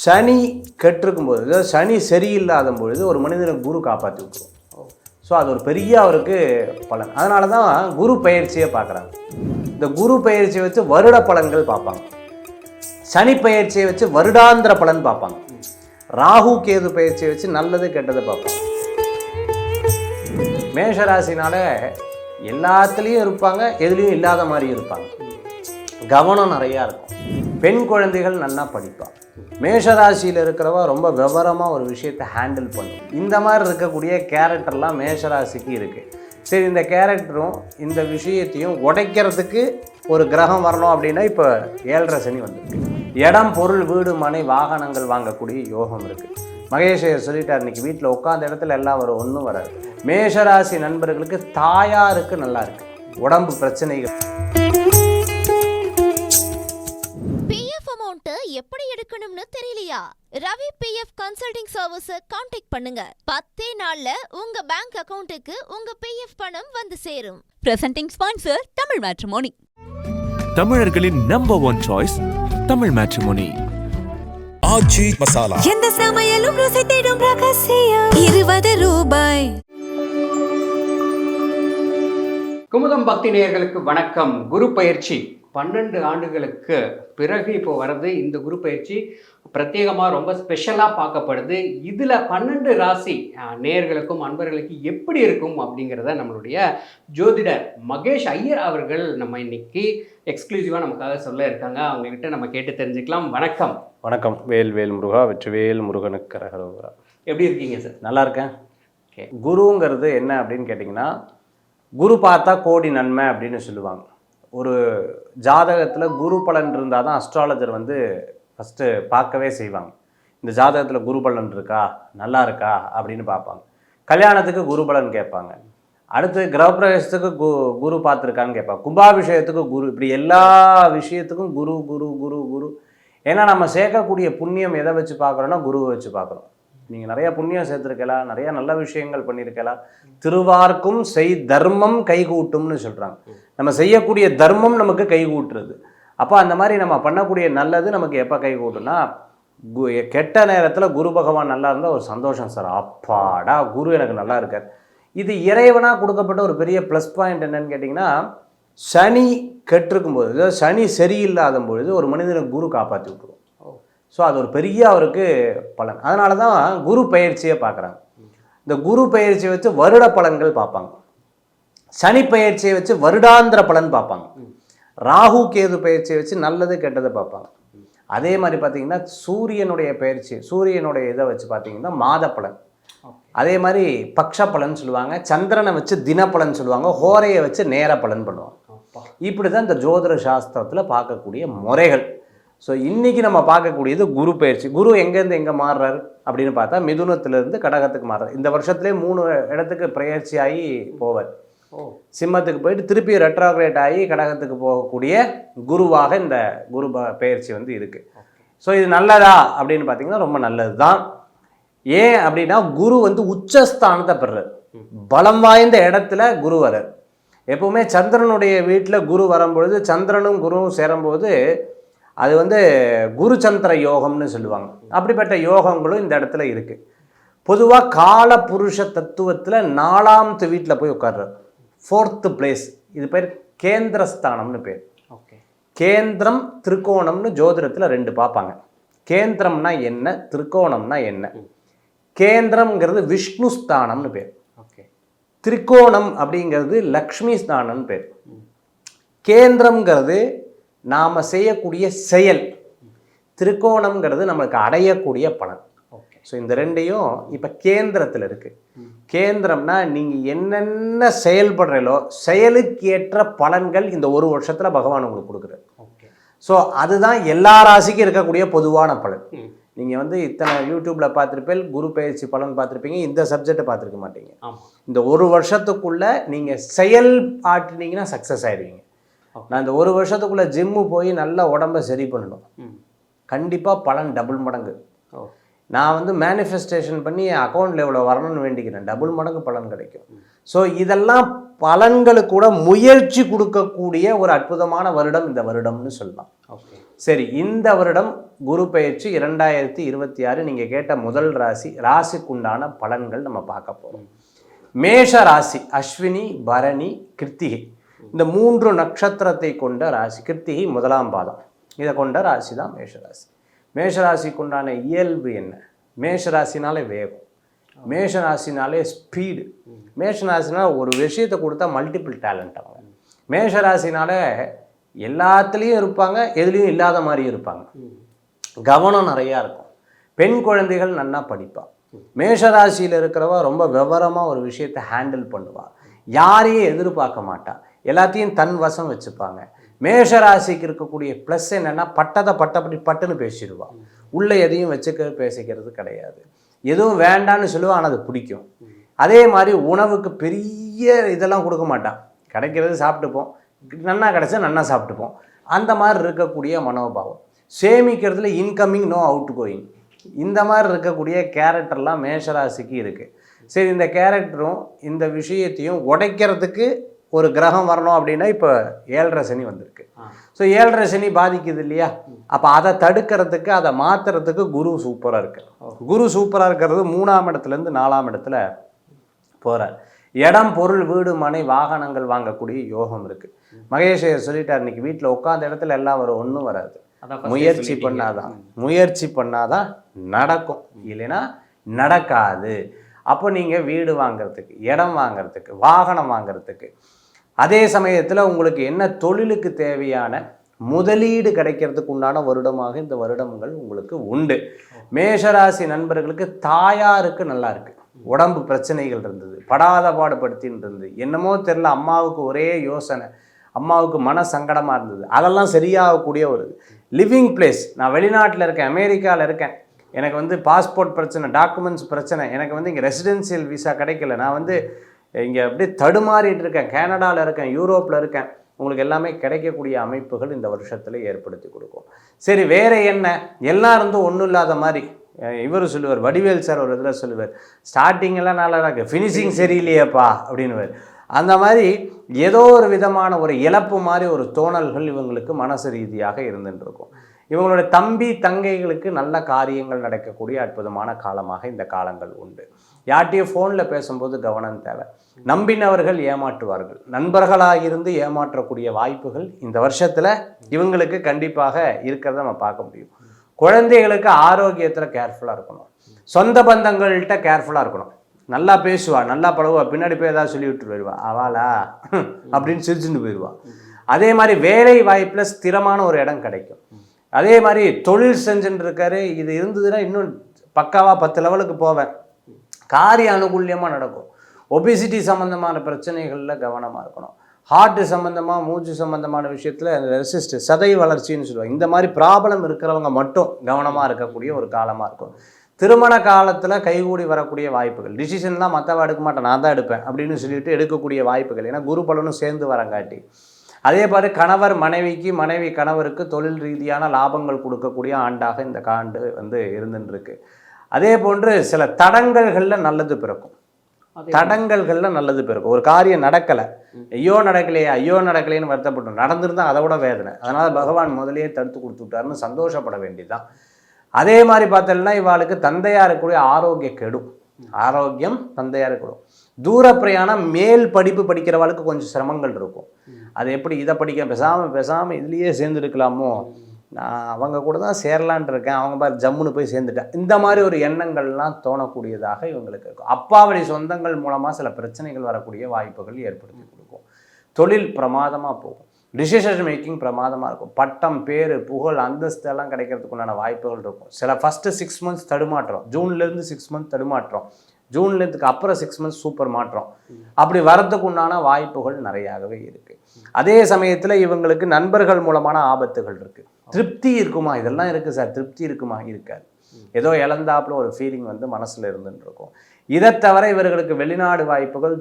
சனி கெட்டிருக்கும் பொழுது, சனி சரியில்லாத பொழுது ஒரு மனிதனை குரு காப்பாற்றி விட்டுரும். ஸோ அது ஒரு பெரிய அவருக்கு பலன். அதனால தான் குரு பயிற்சியை பார்க்குறாங்க. இந்த குரு பயிற்சியை வச்சு வருட பலன்கள் பார்ப்பாங்க. சனி பயிற்சியை வச்சு வருடாந்திர பலன் பார்ப்பாங்க. ராகு கேது பயிற்சியை வச்சு நல்லது கெட்டது பார்ப்பாங்க. மேஷராசினால எல்லாத்துலேயும் இருப்பாங்க, எதுலேயும் இல்லாத மாதிரி இருப்பாங்க. கவனம் நிறையா இருக்கும். பெண் குழந்தைகள் நல்லா படிப்பாங்க. மேஷராசியில் இருக்கிறவா ரொம்ப விவரமாக ஒரு விஷயத்தை ஹேண்டில் பண்ணும். இந்த மாதிரி இருக்கக்கூடிய கேரக்டர்லாம் மேஷராசிக்கு இருக்குது. சரி, இந்த கேரக்டரும் இந்த விஷயத்தையும் உடைக்கிறதுக்கு ஒரு கிரகம் வரணும் அப்படின்னா இப்போ 7.5 சனி வந்துருக்கு. இடம், பொருள், வீடு, மனை, வாகனங்கள் வாங்கக்கூடிய யோகம் இருக்குது. மகேஷ் சொல்லிட்டார், இன்னைக்கு வீட்டில் உட்காந்த இடத்துல எல்லாம் வரும், ஒன்றும் வராது. மேஷராசி நண்பர்களுக்கு தாயாருக்கு நல்லா இருக்குது. உடம்பு பிரச்சனைகள். எப்படி எடுக்கணும்னு தெரியலையா? Ravi PF consulting service contact பண்ணுங்க. 10 நாள்ல உங்க பேங்க் அக்கவுண்ட்டுக்கு உங்க PF பணம் வந்து சேரும். Presenting sponsor Tamil matrimony. தமிழர்களின் நம்பர் 1 சாய்ஸ் தமிழ் மேட்ரிமோனி. ஆச்சி மசாலா. எந்த சமையலும் ருசி தேடும் ரகசியம் 20 ரூபாய். குமுதம் பக்தி நேயர்களுக்கு வணக்கம். குரு பயிற்சி 12 ஆண்டுகளுக்கு பிறகு இப்போ வர்றது. இந்த குரு பயிற்சி பிரத்யேகமாக ரொம்ப ஸ்பெஷலாக பார்க்கப்படுது. இதில் 12 ராசி நேயர்களுக்கும் அன்பர்களுக்கும் எப்படி இருக்கும் அப்படிங்கிறத நம்மளுடைய ஜோதிடர் மகேஷ் ஐயர் அவர்கள் நம்ம இன்னைக்கு எக்ஸ்க்ளூசிவாக நமக்காக சொல்ல இருக்காங்க. அவங்ககிட்ட நம்ம கேட்டு தெரிஞ்சுக்கலாம். வணக்கம். வணக்கம். வேல் வேல் முருகா, வெற்றிவேல் முருகனுக்கு கரகரோகரா. எப்படி இருக்கீங்க சார்? நல்லா இருக்கேன். ஓகே. குருங்கிறது என்ன அப்படின்னு கேட்டிங்கன்னா, குரு பார்த்தா கோடி நன்மை அப்படின்னு சொல்லுவாங்க. ஒரு ஜாதகத்தில் குரு பலன் இருந்தால் தான் அஸ்ட்ராலஜர் வந்து ஃபஸ்ட்டு பார்க்கவே செய்வாங்க. இந்த ஜாதகத்தில் குரு பலன் இருக்கா, நல்லா இருக்கா அப்படின்னு பார்ப்பாங்க. கல்யாணத்துக்கு குரு பலன் கேட்பாங்க. அடுத்து கிரகப்பிரவேசத்துக்கு குரு பார்த்துருக்கான்னு கேட்பாங்க. கும்பாபிஷேகத்துக்கு குரு. இப்படி எல்லா விஷயத்துக்கும் குரு குரு குரு குரு. ஏன்னா நம்ம சேர்க்கக்கூடிய புண்ணியம் எதை வச்சு பார்க்குறோன்னா குருவை வச்சு பார்க்குறோம். நீங்கள் நிறையா புண்ணியம் சேர்த்துருக்கலாம், நிறையா நல்ல விஷயங்கள் பண்ணியிருக்கலாம். திருவார்க்கும் செய் தர்மம் கைகூட்டும்னு சொல்கிறாங்க. நம்ம செய்யக்கூடிய தர்மம் நமக்கு கைகூட்டுறது. அப்போ அந்த மாதிரி நம்ம பண்ணக்கூடிய நல்லது நமக்கு எப்போ கைகூட்டும்னா, கெட்ட நேரத்தில் குரு பகவான் நல்லா இருந்தால் ஒரு சந்தோஷம் சார். அப்பாடா, குரு எனக்கு நல்லா இருக்கார். இது இறைவனாக கொடுக்கப்பட்ட ஒரு பெரிய ப்ளஸ் பாயிண்ட் என்னன்னு கேட்டிங்கன்னா, சனி கெட்டிருக்கும் பொழுது, சனி சரியில்லாத பொழுது ஒரு மனிதனுக்கு குரு காப்பாற்றி விட்டுருவோம். ஸோ அது ஒரு பெரிய அவருக்கு பலன். அதனால தான் குரு பயிற்சியை பார்க்குறாங்க. இந்த குரு பயிற்சியை வச்சு வருட பலன்கள் பார்ப்பாங்க. சனி பயிற்சியை வச்சு வருடாந்திர பலன் பார்ப்பாங்க. ராகு கேது பயிற்சியை வச்சு நல்லது கெட்டதை பார்ப்பாங்க. அதே மாதிரி பார்த்தீங்கன்னா சூரியனுடைய பயிற்சி, சூரியனுடைய இதை வச்சு பார்த்தீங்கன்னா மாத பலன். அதே மாதிரி பக்ஷ பலன் சொல்லுவாங்க. சந்திரனை வச்சு தினப்பலன் சொல்லுவாங்க. ஹோரையை வச்சு நேர பலன் பண்ணுவாங்க. இப்படி தான் இந்த ஜோதிட சாஸ்திரத்தில் பார்க்கக்கூடிய முறைகள். ஸோ இன்றைக்கி நம்ம பார்க்கக்கூடியது குரு பயிற்சி. குரு எங்கேருந்து எங்கே மாறுறாரு அப்படின்னு பார்த்தா, மிதுனத்திலேருந்து கடகத்துக்கு மாறுறாரு. இந்த வருஷத்துலேயே 3 இடத்துக்கு பயிற்சி ஆகி போவார். சிம்மத்துக்கு போயிட்டு திருப்பி ரெட்ரோகிரேட் ஆகி கடகத்துக்கு போகக்கூடிய குருவாக இந்த குரு பயிற்சி வந்து இருக்குது. ஸோ இது நல்லதா அப்படின்னு பார்த்தீங்கன்னா ரொம்ப நல்லது தான். ஏன் அப்படின்னா, குரு வந்து உச்சஸ்தானத்தை பெறுறார். பலம் வாய்ந்த இடத்துல குரு வர்றார். எப்பவுமே சந்திரனுடைய வீட்டில் குரு வரும்பொழுது, சந்திரனும் குருவும் சேரும்போது அது வந்து குரு சந்திர யோகம்னு சொல்லுவாங்க. அப்படிப்பட்ட யோகங்களும் இந்த இடத்துல இருக்குது. பொதுவாக கால புருஷ தத்துவத்தில் 4ஆம் வீட்டில் போய் உட்கார்றார். 4th place. இது பேர் கேந்திரஸ்தானம்னு பேர். ஓகே. கேந்திரம் திரிகோணம்னு ஜோதிடத்தில் 2 பார்ப்பாங்க. கேந்திரம்னா என்ன, திரிகோணம்னா என்ன. கேந்திரம்ங்கிறது விஷ்ணு ஸ்தானம்னு பேர். ஓகே. திரிகோணம் அப்படிங்கிறது லக்ஷ்மி ஸ்தானம்னு பேர். கேந்திரம்ங்கிறது நாம் செய்யக்கூடிய செயல். திரிகோணம்ங்கிறது நம்மளுக்கு அடையக்கூடிய பலன். ஓகே. ஸோ இந்த 2ஐயும் இப்போ கேந்திரத்தில் இருக்குது. கேந்திரம்னா நீங்கள் என்னென்ன செயல்படுறீங்களோ செயலுக்கு ஏற்ற பலன்கள் இந்த ஒரு வருஷத்தில் பகவான் உங்களுக்கு கொடுக்குறாரு. ஓகே. ஸோ அதுதான் எல்லா ராசிக்கும் இருக்கக்கூடிய பொதுவான பலன். நீங்கள் வந்து இத்தனை யூடியூப்பில் பார்த்துருப்பேன், குரு பயிற்சி பலன் பார்த்துருப்பீங்க, இந்த சப்ஜெக்டை பார்த்துருக்க மாட்டீங்க. இந்த ஒரு வருஷத்துக்குள்ளே நீங்கள் செயல் ஆட்டினீங்கன்னா சக்ஸஸ் ஆகிடுவீங்க. நான் இந்த ஒரு வருஷத்துக்குள்ளே ஜிம்மு போய் நல்லா உடம்பை சரி பண்ணணும், கண்டிப்பாக பலன் டபுள் மடங்கு. நான் வந்து மேனிஃபெஸ்டேஷன் பண்ணி என் அக்கௌண்ட்டில் எவ்வளோ வரணும்னு வேண்டிக்கிறேன், டபுள் மடங்கு பலன் கிடைக்கும். ஸோ இதெல்லாம் பலன்களுக்கு கூட முயற்சி கொடுக்கக்கூடிய ஒரு அற்புதமான வருடம் இந்த வருடம்னு சொல்லலாம். ஓகே. சரி, இந்த வருடம் குரு பயிற்சி 2026 நீங்கள் கேட்ட முதல் ராசிக்குண்டான பலன்கள் நம்ம பார்க்க போகிறோம். மேஷ ராசி, அஸ்வினி, பரணி, கிருத்திகை, இந்த 3 நட்சத்திரத்தை கொண்ட ராசி. கிருத்திகை 1ஆம் பாதம், இதை கொண்ட ராசி தான் மேஷராசி. மேஷராசிக்குண்டான இயல்பு என்ன? மேஷராசினாலே வேகம், மேஷராசினாலே ஸ்பீடு, மேஷராசினால் ஒரு விஷயத்தை கொடுத்தா மல்டிபிள் டேலண்ட். அவங்க மேஷராசினால எல்லாத்துலேயும் இருப்பாங்க, எதுலேயும் இல்லாத மாதிரியும் இருப்பாங்க. கவனம் நிறையா இருக்கும். பெண் குழந்தைகள் நன்னா படிப்பாள். மேஷராசியில் இருக்கிறவா ரொம்ப விவரமாக ஒரு விஷயத்தை ஹேண்டில் பண்ணுவாள். யாரையும் எதிர்பார்க்க மாட்டாள், எல்லாத்தையும் தன் வசம் வச்சுப்பாங்க. மேஷராசிக்கு இருக்கக்கூடிய ப்ளஸ் என்னென்னா பட்டுன்னு பேசிடுவாள். உள்ளே எதையும் பேசிக்கிறது கிடையாது. எதுவும் வேண்டான்னு சொல்லுவாள், ஆனால் அது பிடிக்கும். அதே மாதிரி உணவுக்கு பெரிய இதெல்லாம் கொடுக்க மாட்டான். கிடைக்கிறது சாப்பிட்டுப்போம், நன்னா கிடைச்சா நன்னா சாப்பிட்டுப்போம். அந்த மாதிரி இருக்கக்கூடிய மனோபாவம். சேமிக்கிறதுல இன்கமிங் நோ அவுட் கோயிங், இந்த மாதிரி இருக்கக்கூடிய கேரக்டர்லாம் மேஷராசிக்கு இருக்குது. சரி, இந்த கேரக்டரும் இந்த விஷயத்தையும் உடைக்கிறதுக்கு ஒரு கிரகம் வரணும் அப்படின்னா இப்போ 7.5 சனி வந்திருக்கு. ஸோ 7.5 சனி பாதிக்குது இல்லையா? அப்போ அதை தடுக்கிறதுக்கு, அதை மாற்றுறதுக்கு குரு சூப்பராக இருக்கு. குரு சூப்பராக இருக்கிறது 3ஆம் இடத்துலேருந்து 4ஆம் இடத்துல போகிறார். இடம், பொருள், வீடு, மனை, வாகனங்கள் வாங்கக்கூடிய யோகம் இருக்குது. மகேஷ் சொல்லிட்டார், இன்னைக்கு வீட்டில் உட்காந்த இடத்துல எல்லாம் வரும், ஒன்றும் வராது. முயற்சி பண்ணாதான் நடக்கும், இல்லைன்னா நடக்காது. அப்போ நீங்கள் வீடு வாங்கிறதுக்கு, இடம் வாங்கிறதுக்கு, வாகனம் வாங்கிறதுக்கு, அதே சமயத்தில் உங்களுக்கு என்ன தொழிலுக்கு தேவையான முதலீடு கிடைக்கிறதுக்கு உண்டான வருடமாக இந்த வருடங்கள் உங்களுக்கு உண்டு. மேஷராசி நண்பர்களுக்கு தாயாருக்கு நல்லா இருக்குது. உடம்பு பிரச்சனைகள் இருந்தது, படாத பாடுபடுத்தின்னு இருந்தது, என்னமோ தெரில, அம்மாவுக்கு ஒரே யோசனை, அம்மாவுக்கு மன சங்கடமாக இருந்தது, அதெல்லாம் சரியாகக்கூடிய ஒரு லிவிங் பிளேஸ். நான் வெளிநாட்டில் இருக்கேன், அமெரிக்காவில் இருக்கேன், எனக்கு பாஸ்போர்ட் பிரச்சனை, டாக்குமெண்ட்ஸ் பிரச்சனை, எனக்கு இங்கே ரெசிடென்சியல் விசா கிடைக்கல, நான் இங்கே அப்படியே தடுமாறிட்டு இருக்கேன், கனடாவில் இருக்கேன், யூரோப்பில் இருக்கேன், உங்களுக்கு எல்லாமே கிடைக்கக்கூடிய அமைப்புகள் இந்த வருஷத்தில் ஏற்படுத்தி கொடுக்கும். சரி, வேறு என்ன? எல்லாம் இருந்தும் ஒன்றும் இல்லாத மாதிரி இவர் சொல்லுவார், வடிவேல் சார் ஒரு இதில் சொல்லுவார், ஸ்டார்டிங்கெல்லாம் நல்லா இருக்கு, ஃபினிஷிங் சரியில்லையேப்பா அப்படின்னுவார். அந்த மாதிரி ஏதோ ஒரு விதமான ஒரு இழப்பு மாதிரி ஒரு தோணல்கள் இவங்களுக்கு மனசு ரீதியாக இருந்துருக்கும். இவங்களுடைய தம்பி தங்கைகளுக்கு நல்ல காரியங்கள் நடக்கக்கூடிய அற்புதமான காலமாக இந்த காலங்கள் உண்டு. யார்ட்டையும் ஃபோனில் பேசும்போது கவனம் தேவை. நம்பினவர்கள் ஏமாற்றுவார்கள், நண்பர்களாக இருந்து ஏமாற்றக்கூடிய வாய்ப்புகள் இந்த வருஷத்தில் இவங்களுக்கு கண்டிப்பாக இருக்கிறத நம்ம பார்க்க முடியும். குழந்தைகளுக்கு ஆரோக்கியத்தில் கேர்ஃபுல்லாக இருக்கணும். சொந்த பந்தங்கள்கிட்ட கேர்ஃபுல்லாக இருக்கணும். நல்லா பேசுவா, நல்லா பழகுவா, பின்னாடி போய் ஏதாவது சொல்லி விட்டு போயிடுவா, அவளா அப்படின்னு சிரிச்சுட்டு போயிடுவா. அதே மாதிரி வேலை வாய்ப்பில் ஸ்திரமான ஒரு இடம் கிடைக்கும். அதே மாதிரி தொழில் செஞ்சுட்டு இருக்காரு, இது இருந்ததுன்னா இன்னும் பக்காவாக 10 லெவலுக்கு போவேன், காரிய அனுகூல்யமாக நடக்கும். ஒபிசிட்டி சம்மந்தமான பிரச்சனைகளில் கவனமாக இருக்கணும். ஹார்ட்டு சம்மந்தமாக, மூச்சு சம்மந்தமான விஷயத்தில் ரெசிஸ்ட், சதை வளர்ச்சின்னு சொல்லுவாங்க. இந்த மாதிரி ப்ராப்ளம் இருக்கிறவங்க மட்டும் கவனமாக இருக்கக்கூடிய ஒரு காலமாக இருக்கும். திருமண காலத்தில் கைகூடி வரக்கூடிய வாய்ப்புகள். டிசிஷன்லாம் மற்றவா எடுக்க மாட்டேன், நான் தான் எடுப்பேன் அப்படின்னு சொல்லிட்டு எடுக்கக்கூடிய வாய்ப்புகள். ஏன்னா குரு பலனும் சேர்ந்து வரங்காட்டி. அதே மாதிரி கணவர் மனைவிக்கு, மனைவி கணவருக்கு தொழில் ரீதியான லாபங்கள் கொடுக்கக்கூடிய ஆண்டாக இந்த ஆண்டு இருந்துருக்கு. அதே போன்று சில தடங்கல்களில் நல்லது பிறக்கும். தடங்கல்களில் நல்லது பிறக்கும். ஒரு காரியம் நடக்கலை, ஐயோ நடக்கலைன்னு வருத்தப்பட்டோம், நடந்திருந்தால் அதை விட வேதனை. அதனால் பகவான் முதலையே தடுத்து கொடுத்து விட்டாருன்னு சந்தோஷப்பட வேண்டியதுதான். அதே மாதிரி பார்த்தோம்னா இவாளுக்கு தந்தையாருக்குரிய ஆரோக்கியம் தந்தையாருக்கூடும். தூர பிரயாணம், மேல் படிப்பு படிக்கிறவாளுக்கு கொஞ்சம் சிரமங்கள் இருக்கும். அது எப்படி, இதை படிக்க பேசாமல் இதுலேயே சேர்ந்துருக்கலாமோ, நான் அவங்க கூட தான் சேரலான் இருக்கேன், அவங்க பாரு ஜம்முன்னு போய் சேர்ந்துட்டேன், இந்த மாதிரி ஒரு எண்ணங்கள்லாம் தோணக்கூடியதாக இவங்களுக்கு இருக்கும். அப்பாவடி சொந்தங்கள் மூலமாக சில பிரச்சனைகள் வரக்கூடிய வாய்ப்புகள் ஏற்படுத்தி கொடுக்கும். தொழில் பிரமாதமாக போகும். டிசிஷன் மேக்கிங் பிரமாதமாக இருக்கும். பட்டம், பேர், புகழ், அந்தஸ்து எல்லாம் கிடைக்கிறதுக்குண்டான வாய்ப்புகள் இருக்கும். சில ஃபஸ்ட்டு 6 மந்த்ஸ் தடுமாற்றம், ஜூன்லேருந்து 6 மந்த்ஸ் தடுமாற்றம், ஜூன்லேருந்துக்கு அப்புறம் 6 மந்த்ஸ் சூப்பர் மாற்றம், அப்படி வரதுக்கு உண்டான வாய்ப்புகள் நிறையாகவே இருக்குது. அதே சமயத்தில் இவங்களுக்கு நண்பர்கள் மூலமான ஆபத்துகள் இருக்குது. திருப்தி இருக்குமா? இதெல்லாம் இருக்குது சார், திருப்தி இருக்குமா? இருக்காது. ஏதோ இழந்தாப்புல ஒரு ஃபீலிங் மனசில் இருந்துன்னு இருக்கும். இதை தவிர இவர்களுக்கு வெளிநாடு வாய்ப்புகள்,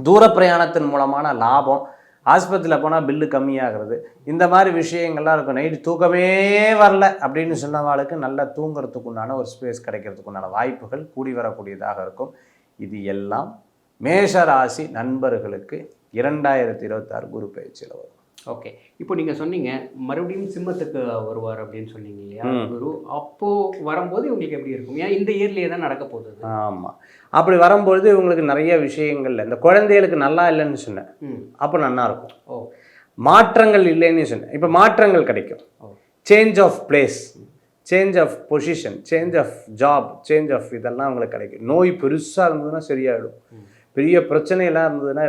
தூர பிரயாணத்தின் மூலமான லாபம், ஆஸ்பத்திரியில் போனால் பில்லு கம்மியாகிறது, இந்த மாதிரி விஷயங்கள்லாம் இருக்கும். நைட்டு தூக்கமே வரல அப்படின்னு சொன்னவாளுக்கு நல்லா தூங்குறதுக்குண்டான ஒரு ஸ்பேஸ் கிடைக்கிறதுக்குண்டான வாய்ப்புகள் கூடி வரக்கூடியதாக இருக்கும். இது எல்லாம் மேஷராசி நண்பர்களுக்கு 2026 குரு பயிற்சியில் வரும். ஓகே, இப்போ நீங்க சொன்னீங்க மறுபடியும் சிம்மத்துக்கு வருவார் அப்படின்னு சொன்னீங்க இல்லையா குரு, அப்போ வரும்போது உங்களுக்கு எப்படி இருக்கும்? ஏன் இந்த இயர்லயே தான் நடக்க போகுது. ஆமாம், அப்படி வரும்பொழுது இவங்களுக்கு நிறைய விஷயங்கள்ல இந்த குழந்தைகளுக்கு நல்லா இல்லைன்னு சொன்னேன், அப்போ நல்லா இருக்கும். மாற்றங்கள் இல்லைன்னு சொன்னேன், இப்போ மாற்றங்கள் கிடைக்கும். Change of place, change of position, change of job, change of இதெல்லாம் அவங்களுக்கு கிடைக்கும். நோய் பெருசாக இருந்ததுன்னா சரியாயிடும், பெரிய பிரச்சனையெல்லாம் இருந்ததுன்னா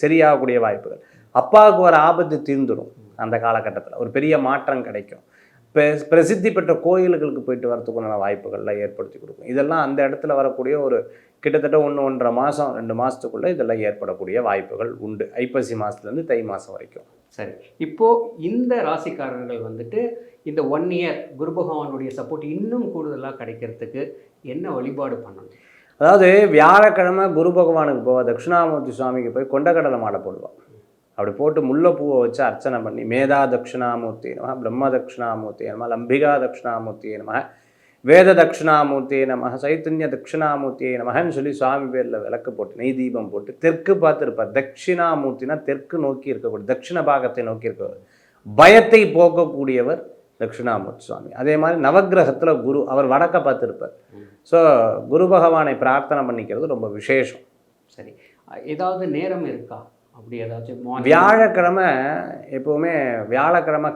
சரியாகக்கூடிய வாய்ப்புகள். அப்பாவுக்கு ஒரு ஆபத்து தீர்ந்துடும், அந்த காலகட்டத்தில் ஒரு பெரிய மாற்றம் கிடைக்கும். பிரசித்தி பெற்ற கோயில்களுக்கு போயிட்டு வரதுக்குண்டான வாய்ப்புகள்லாம் ஏற்படுத்தி கொடுக்கும். இதெல்லாம் அந்த இடத்துல வரக்கூடிய ஒரு கிட்டத்தட்ட 1-1.5 மாதம் 2 மாதத்துக்குள்ளே இதெல்லாம் ஏற்படக்கூடிய வாய்ப்புகள் உண்டு, ஐப்பசி மாதத்துலேருந்து தை மாதம் வரைக்கும். சரி, இப்போது இந்த ராசிக்காரர்கள் வந்துட்டு இந்த 1 இயர் குரு பகவானுடைய சப்போர்ட் இன்னும் கூடுதலாக கிடைக்கிறதுக்கு என்ன வழிபாடு பண்ணணும்? அதாவது வியாழக்கிழமை குரு பகவானுக்கு போவா, தட்சிணாமூர்த்தி சுவாமிக்கு போய் கொண்டக்கடலை மாலை போடுவாள். அப்படி போட்டு முல்லைப்பூவை வச்சு அர்ச்சனை பண்ணி மேதா தட்சிணாமூர்த்தி நம, பிரம்ம தட்சிணாமூர்த்தி நம, லம்பிகா தட்சிணாமூர்த்தி நம, வேத தட்சிணாமூர்த்தி நம, சைத்தன்ய தட்சிணாமூர்த்தி நமன்னு சொல்லி சுவாமி பேரில் விளக்கு போட்டு நெய் தீபம் போட்டு தெற்கு பார்த்து இருப்பார். தட்சிணாமூர்த்தினா தெற்கு நோக்கி இருக்கக்கூடிய, தட்சிண பாகத்தை நோக்கி இருக்கவர், பயத்தை போக்கக்கூடியவர் தட்சிணாமூர்த்தி சுவாமி. அதே மாதிரி நவக்கிரகத்தில் குரு, அவர் வடக்க பார்த்துருப்பார். ஸோ குரு பகவானை பிரார்த்தனை பண்ணிக்கிறது ரொம்ப விசேஷம். சரி, ஏதாவது நேரம் இருக்கா அப்படி ஏதாச்சும்? வியாழக்கிழமை எப்போவுமே வியாழக்கிழமை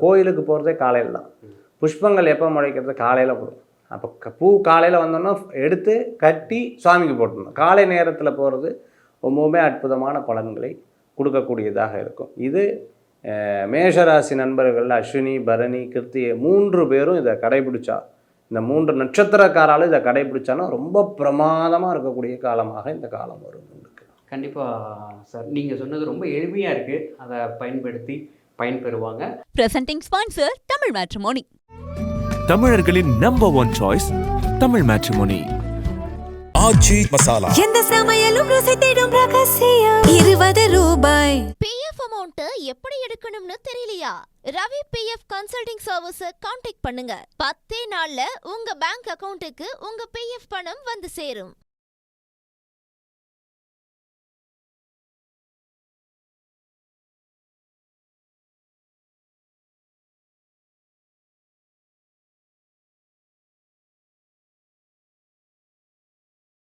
கோயிலுக்கு போகிறதே காலையில் தான். புஷ்பங்கள் எப்போ முளைக்கிறது? காலையில் போடும். அப்போ பூ காலையில் வந்தோன்னா எடுத்து கட்டி சுவாமிக்கு போட்டுடணும். காலை நேரத்தில் போகிறது ரொம்பவுமே அற்புதமான பலன்களை கொடுக்கக்கூடியதாக இருக்கும். இது மேஷராசி நண்பர்கள் அஸ்வினி, பரணி, கிருத்திகை 3 பேரும் இதை கடைபிடிச்சா, இந்த 3 நட்சத்திரக்காராலும் இதை கடைபிடிச்சாலும் ரொம்ப பிரமாதமாக இருக்கக்கூடிய காலமாக இந்த காலம் வரும். கண்டிப்பாக சார், நீங்கள் சொன்னது ரொம்ப எளிமையாக இருக்குது, அதை பயன்படுத்தி பயன்பெறுவாங்க. Presenting sponsor Tamil matrimony. தமிழர்களின் நம்பர் 1 சாய்ஸ் தமிழ் மேட்ரிமோனி. ஆச்சி மசாலா. எந்த சமையலும் ருசி தேடும் ரகசியம். 20 ரூபாய். பிஎஃப் அமௌண்ட் எப்படி எடுக்கணும்னு தெரியலையா? ரவி பிஎஃப் கன்சல்டிங் சர்வீஸை கான்டாக்ட் பண்ணுங்க. 10 நாள்ல உங்க பேங்க் அக்கவுண்ட்டுக்கு உங்க பிஎஃப் பணம் வந்து சேரும்.